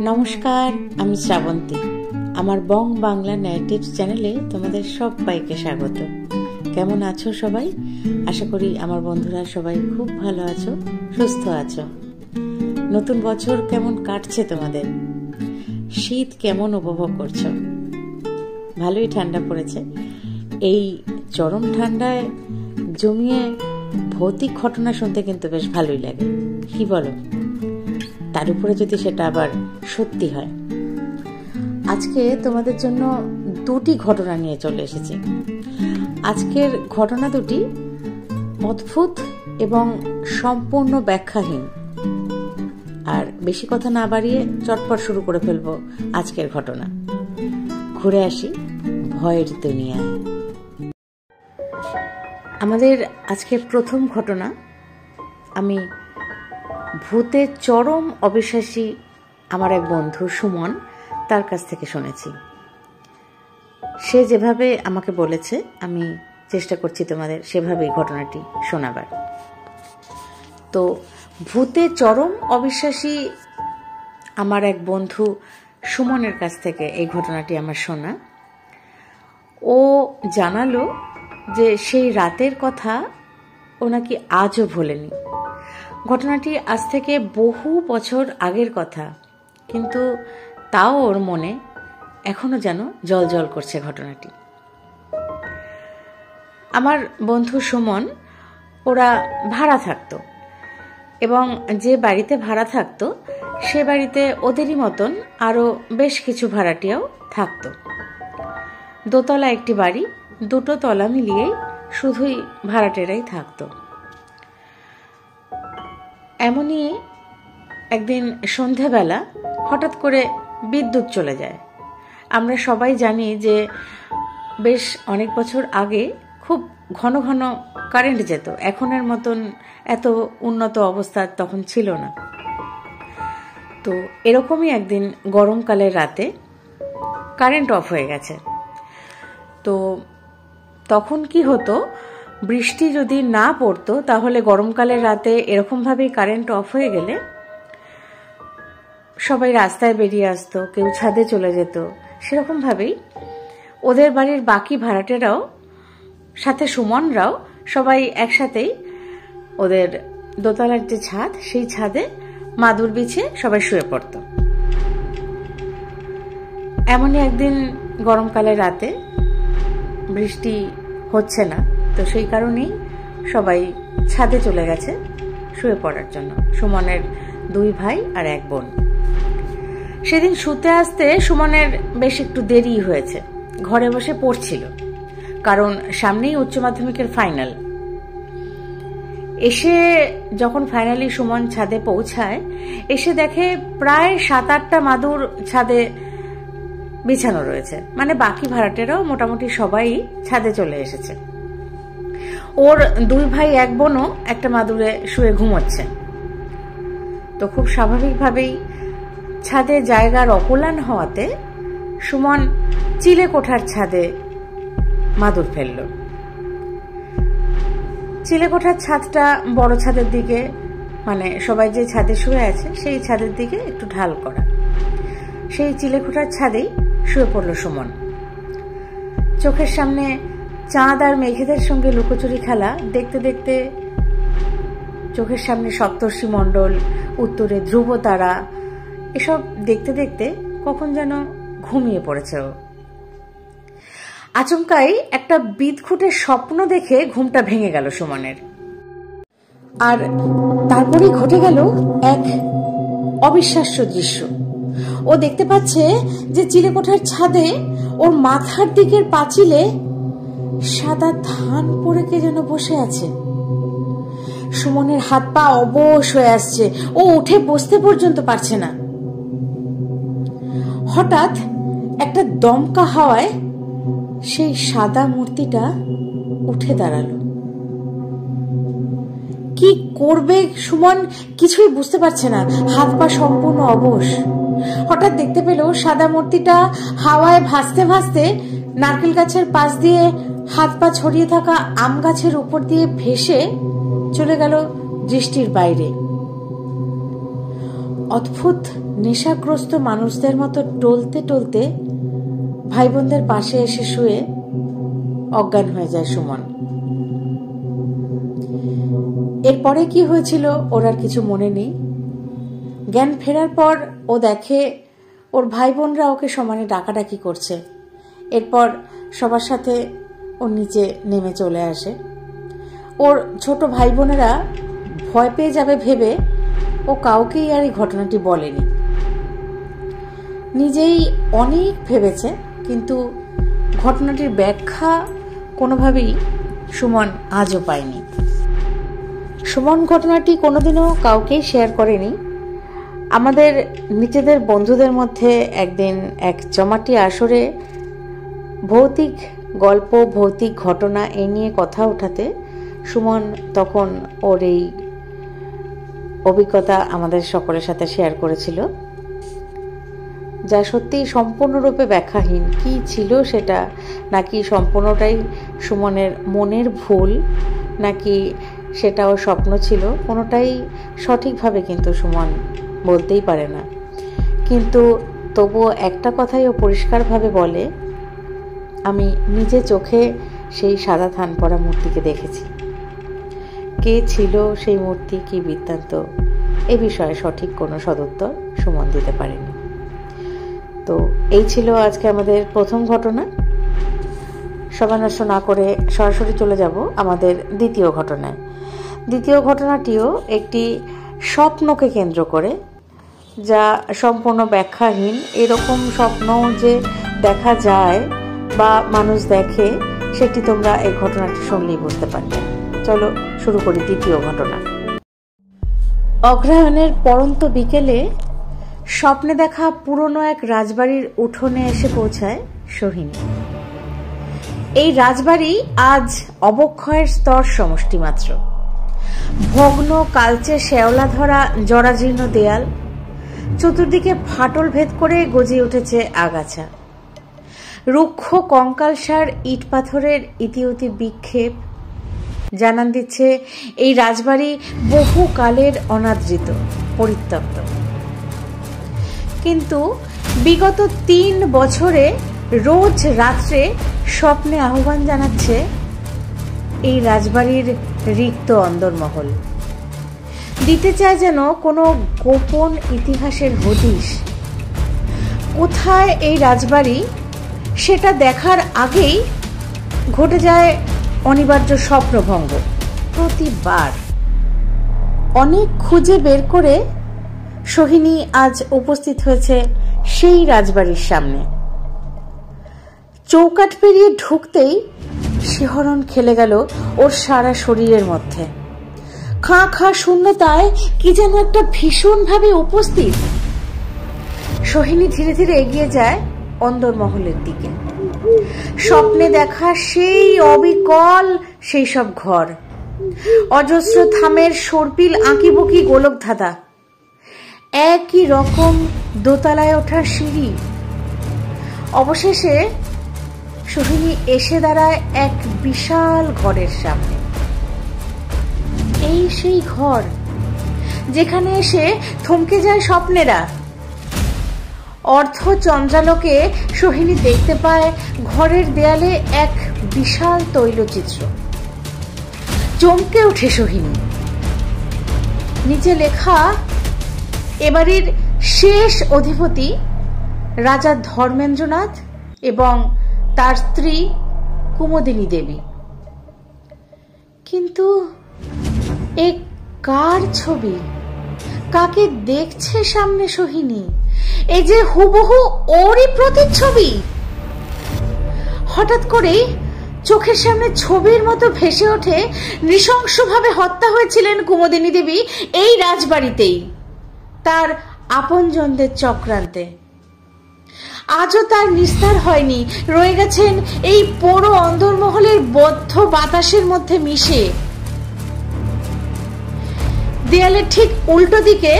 নমস্কার, আমি শ্রাবন্তী। আমার বং বাংলা নেটিভস চ্যানেলে তোমাদের সবাইকে স্বাগত। কেমন আছো সবাই? আশা করি আমার বন্ধুরা সবাই খুব ভালো আছো, সুস্থ আছো। নতুন বছর কেমন কাটছে তোমাদের? শীত কেমন উপভোগ করছো? ভালোই ঠান্ডা পড়েছে। এই চরম ঠান্ডায় জমিয়ে ভৌতিক ঘটনা শুনতে কিন্তু বেশ ভালোই লাগে, কি বলো? তার উপরে যদি সেটা আবার সত্যি হয়। আজকে তোমাদের জন্য দুটি ঘটনা নিয়ে চলে এসেছি। আজকের ঘটনা দুটি অদ্ভুত এবং সম্পূর্ণ ব্যাখ্যাহীন। আর বেশি কথা না বাড়িয়ে চটপট শুরু করে ফেলবো আজকের ঘটনা। ঘুরে আসি ভয়ের দুনিয়ায়। আমাদের আজকের প্রথম ঘটনা আমি ভূতে চরম অবিশ্বাসী আমার এক বন্ধু সুমন, তার কাছ থেকে শুনেছি। সে যেভাবে আমাকে বলেছে আমি চেষ্টা করছি তোমাদের সেভাবেই ঘটনাটি শোনাবার। তো ভূতে চরম অবিশ্বাসী আমার এক বন্ধু সুমনের কাছ থেকে এই ঘটনাটি আমার শোনা। ও জানালো যে সেই রাতের কথা ও নাকি আজও ভোলেনি। ঘটনাটি আজ থেকে বহু বছর আগের কথা, কিন্তু তাও ওর মনে এখনো যেন জ্বলজ্বল করছে ঘটনাটি। আমার বন্ধু সুমন, ওরা ভাড়া থাকতো এবং যে বাড়িতে ভাড়া থাকতো সে বাড়িতে ওদেরই মতন আরো বেশ কিছু ভাড়াটিয়াও থাকতো। দোতলা একটি বাড়ি, দুটো তলা মিলিয়েই শুধুই ভাড়াটেরাই থাকতো। এমনই একদিন সন্ধেবেলা হঠাৎ করে বিদ্যুৎ চলে যায়। আমরা সবাই জানি যে বেশ অনেক বছর আগে খুব ঘন ঘন কারেন্ট যেত, এখনের মতন এত উন্নত অবস্থা তখন ছিল না। তো এরকমই একদিন গরমকালের রাতে কারেন্ট অফ হয়ে গেছে। তো তখন কি হতো, বৃষ্টি যদি না পড়তো তাহলে গরমকালের রাতে এরকমভাবেই কারেন্ট অফ হয়ে গেলে সবাই রাস্তায় বেরিয়ে আসতো, কেউ ছাদে চলে যেত। সেরকমভাবেই ওদের বাড়ির বাকি ভাড়াটেরাও সাথে সুমনরাও সবাই একসাথেই ওদের দোতলার যে ছাদ সেই ছাদে মাদুর বিছিয়ে সবাই শুয়ে পড়তো। এমনই একদিন গরমকালের রাতে বৃষ্টি হচ্ছে না, তো সেই কারণেই সবাই ছাদে চলে গেছে শুয়ে পড়ার জন্য, সুমনের দুই ভাই আর এক বোন। সেদিন শুতে আসতে সুমনের বেশ একটু দেরি হয়েছে। ঘরে বসে পড়ছিল, কারণ সামনেই উচ্চ মাধ্যমিকের ফাইনাল। এসে যখন ফাইনালি সুমন ছাদে পৌঁছায়, এসে দেখে প্রায় 7-8টা মাদুর ছাদে বিছানো রয়েছে, মানে বাকি ভাড়াটেরাও মোটামুটি সবাই ছাদে চলে এসেছে। ওর দুই ভাই এক বোনও একটা মাদুরে শুয়ে ঘুমোচ্ছে। তো খুব স্বাভাবিকভাবেই ছাদে জায়গার অকল্যাণ হওয়াতে সুমন চিলে কোঠার ছাদে মাদুর ফেলল। চিলে কোঠার ছাদটা বড় ছাদের দিকে, মানে সবাই যে ছাদে শুয়ে আছে সেই ছাদের দিকে একটু ঢাল করা। সেই চিলে কোঠার ছাদেই শুয়ে পড়ল সুমন। চোখের সামনে চাঁদ আর মেঘেদের সঙ্গে লুকোচুরি খেলা দেখতে দেখতে চোখের সামনে সপ্তর্ষি মণ্ডল, উত্তরে ধ্রুব তারা, এসব দেখতে দেখতে কখন যেন ঘুমিয়ে পড়েছে ও। আচমকাই একটা বিদঘুটে স্বপ্ন দেখে ঘুমটা ভেঙে গেল সুমনের। আর তারপরেই ঘটে গেল এক অবিশ্বাস্য দৃশ্য। ও দেখতে পাচ্ছে যে চিলেকোঠার ছাদে ওর মাথার দিকের পাঁচিলে সাদা ধান পড়ে কে যেন বসে আছে। সুমনের হাত পা অবশ হয়ে আসছে, ও উঠে বসতে পর্যন্ত পারছে না। হঠাৎ একটা দমকা হাওয়ায় সেই সাদা মূর্তিটা উঠে দাঁড়ালো। কি করবে সুমন কিছুই বুঝতে পারছে না, হাত পা সম্পূর্ণ অবশ। হঠাৎ দেখতে পেল সাদা মূর্তিটা হাওয়ায় ভাসতে ভাসতে নারকেল গাছের পাশ দিয়ে হাত পা ছড়িয়ে থাকা আম গাছের উপর দিয়ে ভেসে চলে গেল দৃষ্টির বাইরে। অদ্ভুত নেশাগ্রস্ত মানুষদের মতো টলতে টলতে ভাই বোনদের পাশে এসে শুয়ে অজ্ঞান হয়ে যায় সুমন। এরপরে কি হয়েছিল ওর আর কিছু মনে নেই। জ্ঞান ফেরার পর ও দেখে ওর ভাই বোনরা ওকে সমানে ডাকাডাকি করছে। এরপর সবার সাথে ওর নিচে নেমে চলে আসে। ওর ছোট ভাই বোনেরা ভয় পেয়ে যাবে ভেবে ও কাউকেই আর এই ঘটনাটি বলেনি। নিজেই অনেক ভেবেছে, কিন্তু ঘটনাটির ব্যাখ্যা কোনোভাবেই সুমন আজও পায়নি। সুমন ঘটনাটি কোনোদিনও কাউকেই শেয়ার করেনি। আমাদের নিজেদের বন্ধুদের মধ্যে একদিন এক জমাটি আসরে ভৌতিক গল্প, ভৌতিক ঘটনা এ নিয়ে কথা ওঠাতে সুমন তখন ওর এই অভিজ্ঞতা আমাদের সকলের সাথে শেয়ার করেছিল, যা সত্যি সম্পূর্ণরূপে ব্যাখ্যাহীন। কি ছিল সেটা, নাকি সম্পূর্ণটাই সুমনের মনের ভুল, নাকি সেটাও স্বপ্ন ছিল, কোনোটাই সঠিকভাবে কিন্তু সুমন বলতেই পারে না। কিন্তু তবুও একটা কথাই ও পরিষ্কারভাবে বলে, আমি নিজে চোখে সেই সাদা থান পরা মূর্তিকে দেখেছি। কে ছিল সেই মূর্তি, কি বৃত্তান্ত, এ বিষয়ে সঠিক কোনো সদুত্তর সুমন দিতে পারেনি। তো এই ছিল আজকে আমাদের প্রথম ঘটনা। সময় নষ্ট না করে সরাসরি চলে যাব আমাদের দ্বিতীয় ঘটনায়। দ্বিতীয় ঘটনাটিও একটি স্বপ্নকে কেন্দ্র করে, যা সম্পূর্ণ ব্যাখ্যাহীন। এরকম স্বপ্ন যে দেখা যায় বা মানুষ দেখে, সেটি তোমরা এই ঘটনাটি শুনলেই বুঝতে পারবে। চলো শুরু করি দ্বিতীয় ঘটনা। অগ্রহায়ণের পরন্ত বিকেলে স্বপ্নে দেখা পুরনো এক রাজবাড়ির উঠোনে এসে পৌঁছায় সোহিনী। এই রাজবাড়ি আজ অবক্ষয়ের স্তর সমষ্টি মাত্র। ভগ্ন কালচে শেওলা ধরা জরাজীর্ণ দেয়াল, চতুর্দিকে ফাটল ভেদ করে গজিয়ে উঠেছে আগাছা। রুক্ষ কঙ্কালসার ইট পাথরের ইতিউতি বিক্ষেপ জানান দিচ্ছে এই রাজবাড়ি বহুকালের অনাদৃত, পরিত্যক্ত। কিন্তু বিগত 3 বছরে রোজ রাত্রে স্বপ্নে আহ্বান জানাচ্ছে এই রাজবাড়ির রিক্ত অন্দরমহল। দিতে চায় যেন কোনো গোপন ইতিহাসের হদিশ। কোথায় এই রাজবাড়ি সেটা দেখার আগেই ঘটে যায় অনিবার্য স্বপ্নভঙ্গ। প্রতিবার অনেক খুঁজে বের করে সোহিনী আজ উপস্থিত হয়েছে সেই রাজবাড়ির সামনে। চৌকাঠ পেরিয়ে ঢুকতেই শিহরণ খেলে গেল ওর সারা শরীরের মধ্যে। খাঁ খাঁ শূন্যতায় কি যেন একটা ভীষণভাবে উপস্থিত। সোহিনী ধীরে ধীরে এগিয়ে যায় অন্দরমহলের দিকে। স্বপ্নে দেখা সেই অবিকল সেই সব ঘর, অজস্র থামের সর্পিল আঁকিবুকি গোলক ধাঁধা, একই রকম দোতলায় ওঠার সিঁড়ি। অবশেষে সোহিনী এসে দাঁড়ায় এক বিশাল ঘরের সামনে। এই সেই ঘর যেখানে এসে থমকে যায় স্বপ্নেরা। অর্ধ চন্দ্রালোকে সোহিনী দেখতে পায় ঘরের দেয়ালে এক বিশাল তৈলচিত্র। চমকে ওঠে সোহিনী। নিচে লেখা, এবাড়ির শেষ অধিপতি রাজা ধর্মেন্দ্রনাথ এবং তার স্ত্রী কুমুদিনী দেবী। কিন্তু এ কার ছবি? কাকে দেখছে সামনে সোহিনী? এই যে হুবহু ওরই প্রতিচ্ছবি। হঠাৎ করে চোখের সামনে ছবির মতো ভেসে ওঠে নৃশংসভাবে হত্যা হয়েছিলেন কুমুদিনী দেবী এই রাজবাড়িতেই, তার আপনজনদের চক্রান্তে। আজও তার নিস্তার হয়নি, রয়ে গেছেন এই পোড়ো অন্দরমহলের বদ্ধ বাতাসের মধ্যে মিশে। দেয়ালের ঠিক উল্টো দিকে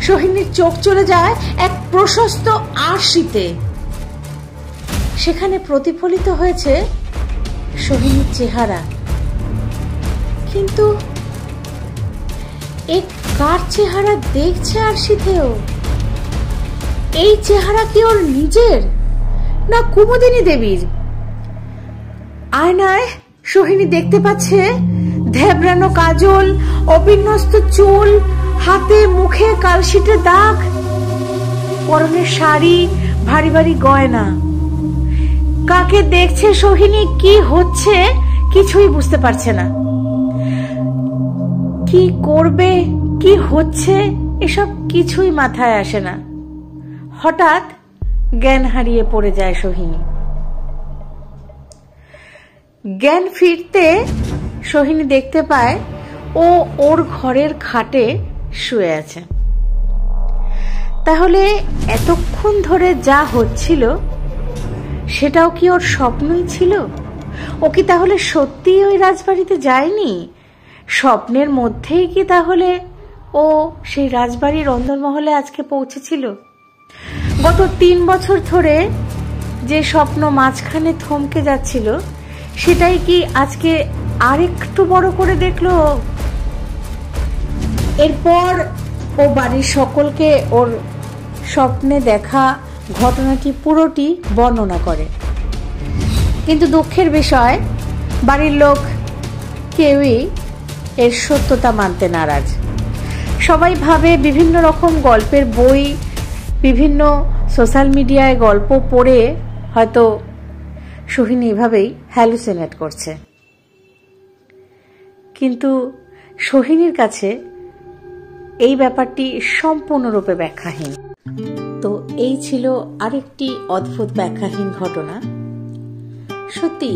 সোহিনীর চোখ চলে যায় এক প্রশস্ত আরশিতে। সেখানে প্রতিফলিত হয়েছে সোহিনীর চেহারা। কিন্তু এ কার চেহারা দেখছে আরশিতেও? এই চেহারা কি ওর নিজের না কুমুদিনী দেবীর? আয়নায় সোহিনী দেখতে পাচ্ছে ধেবড়ানো কাজল, অবিন্যস্ত চুল, হাতে মুখে কালশিটের দাগ, পরনের শাড়ি, ভারী ভারী গয়না। কাকে দেখছে সোহিনী, কি হচ্ছে কিছুই বুঝতে পারছে না। কি করবে, কি হচ্ছে এসব কিছুই মাথায় আসে না। হঠাৎ জ্ঞান হারিয়ে পড়ে যায় সোহিনী। জ্ঞান ফিরতে সোহিনী দেখতে পায় ও ওর ঘরের খাটে শুয়ে আছে। তাহলে এতক্ষণ ধরে যা হচ্ছিল সেটাও কি ওর স্বপ্নই ছিল? ও কি তাহলে সত্যিই ওই রাজবাড়িতে যায়নি? স্বপ্নের মধ্যেই কি তাহলে ও সেই রাজবাড়ির অন্দরমহলে আজকে পৌঁছেছিল? গত 3 বছর ধরে যে স্বপ্ন মাঝখানে থমকে যাচ্ছিল সেটাই কি আজকে আরেকটু বড় করে দেখলো? এরপর ও বাড়ির সকলকে ওর স্বপ্নে দেখা ঘটনাটি পুরোটি বর্ণনা করে। কিন্তু দুঃখের বিষয়, বাড়ির লোক কেউই এর সত্যতা মানতে নারাজ। সবাই ভাবে বিভিন্ন রকম গল্পের বই, বিভিন্ন সোশ্যাল মিডিয়ায় গল্প পড়ে হয়তো সোহিনী এভাবেই হ্যালুসিনেট করছে। কিন্তু সোহিনীর কাছে এই ব্যাপারটি সম্পূর্ণরূপে ব্যাখ্যাহীন। তো এই ছিল আরেকটি অদ্ভুত ব্যাখ্যাহীন ঘটনা। সত্যি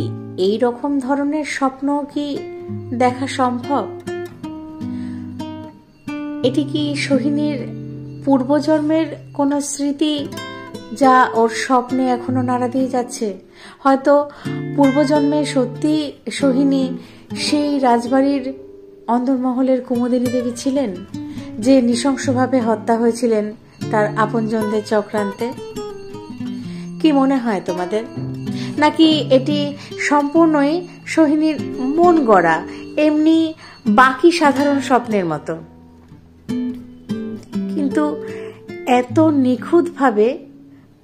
এই রকম ধরনের স্বপ্ন কি দেখা সম্ভব? এটি কি সোহিনীর পূর্বজন্মের কোনো স্মৃতি যা ওর স্বপ্নে এখনো নাড়া দিয়ে যাচ্ছে? হয়তো পূর্বজন্মে সত্যি সোহিনী সেই রাজবাড়ির অন্দরমহলের কুমুদিনী দেবী ছিলেন, যে নৃশংসভাবে হত্যা হয়েছিলেন তার আপনজনদের চক্রান্তে। কি মনে হয় তোমাদের? নাকি এটি সম্পূর্ণই সোহিনীর মন গড়া এমনি বাকি সাধারণ স্বপ্নের মতো? কিন্তু এত নিখুঁতভাবে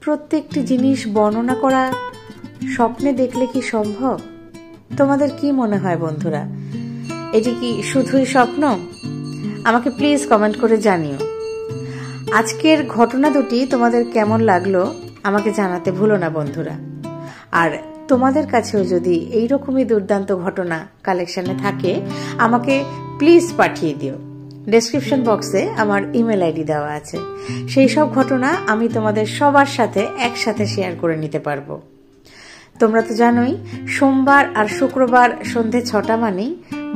প্রত্যেকটি জিনিস বর্ণনা করা স্বপ্নে দেখলে কি সম্ভব? তোমাদের কি মনে হয় বন্ধুরা? এটি কি শুধুই স্বপ্ন? আমাকে প্লিজ কমেন্ট করে জানিও। আজকের ঘটনা দুটি তোমাদের কেমন লাগলো আমাকে জানাতে ভুলো না বন্ধুরা। আর তোমাদের কাছেও যদি এইরকমই দুর্দান্ত ঘটনা কালেকশনে থাকে আমাকে প্লিজ পাঠিয়ে দিও। ডেসক্রিপশন বক্সে আমার ইমেল আইডি দেওয়া আছে। সেই সব ঘটনা আমি তোমাদের সবার সাথে একসাথে শেয়ার করে নিতে পারবো। তোমরা তো জানোই সোমবার আর শুক্রবার সন্ধে 6টা মানেই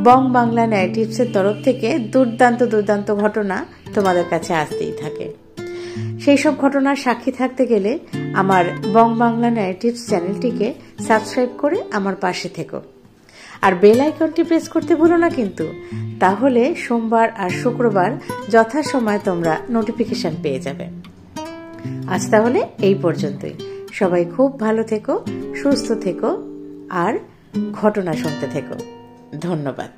বং বাংলা ন্যারেটিভসের তরফ থেকে দুর্দান্ত দুর্দান্ত ঘটনা তোমাদের কাছে আসতেই থাকে। সেই সব ঘটনার সাক্ষী থাকতে গেলে আমার বং বাংলা ন্যারেটিভস চ্যানেলটিকে সাবস্ক্রাইব করে আমার পাশে থেকো। আর বেল আইকনটি প্রেস করতে ভুলো না কিন্তু, তাহলে সোমবার আর শুক্রবার যথাসময়ে তোমরা নোটিফিকেশন পেয়ে যাবে। আজ তাহলে এই পর্যন্তই। সবাই খুব ভালো থেকো, সুস্থ থেকো আর ঘটনা শুনতে থেকো। ধন্যবাদ।